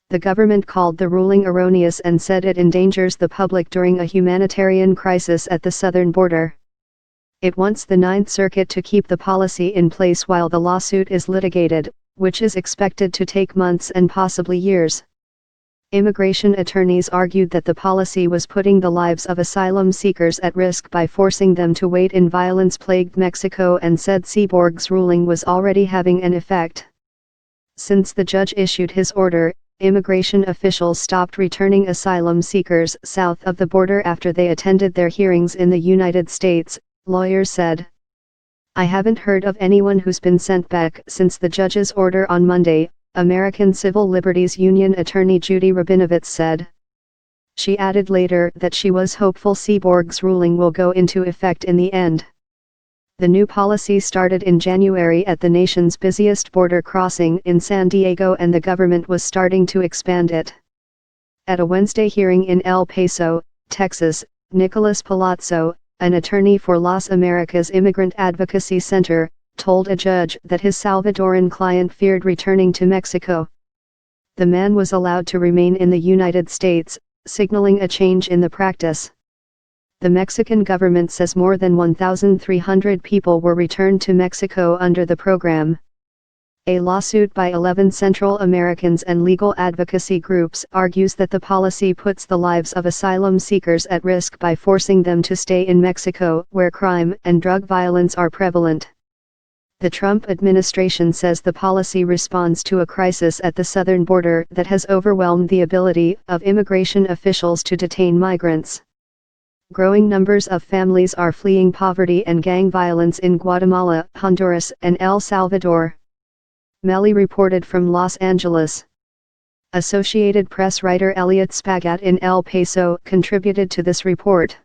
The government called the ruling erroneous and said it endangers the public during a humanitarian crisis at the southern border. It wants the Ninth Circuit to keep the policy in place while the lawsuit is litigated, which is expected to take months and possibly years. Immigration attorneys argued that the policy was putting the lives of asylum seekers at risk by forcing them to wait in violence-plagued Mexico and said Seeborg's ruling was already having an effect. Since the judge issued his order, immigration officials stopped returning asylum seekers south of the border after they attended their hearings in the United States, lawyers said. "I haven't heard of anyone who's been sent back since the judge's order on Monday," American Civil Liberties Union attorney Judy Rabinovitz said. She added later that she was hopeful Seeborg's ruling will go into effect in the end. The new policy started in January at the nation's busiest border crossing in San Diego, and the government was starting to expand it. At a Wednesday hearing in El Paso, Texas, Nicholas Palazzo, an attorney for Las Americas Immigrant Advocacy Center, told a judge that his Salvadoran client feared returning to Mexico. The man was allowed to remain in the United States, signaling a change in the practice. The Mexican government says more than 1,300 people were returned to Mexico under the program. A lawsuit by 11 Central Americans and legal advocacy groups argues that the policy puts the lives of asylum seekers at risk by forcing them to stay in Mexico, where crime and drug violence are prevalent. The Trump administration says the policy responds to a crisis at the southern border that has overwhelmed the ability of immigration officials to detain migrants. Growing numbers of families are fleeing poverty and gang violence in Guatemala, Honduras, and El Salvador. Melly reported from Los Angeles. Associated Press writer Elliot Spagat in El Paso contributed to this report.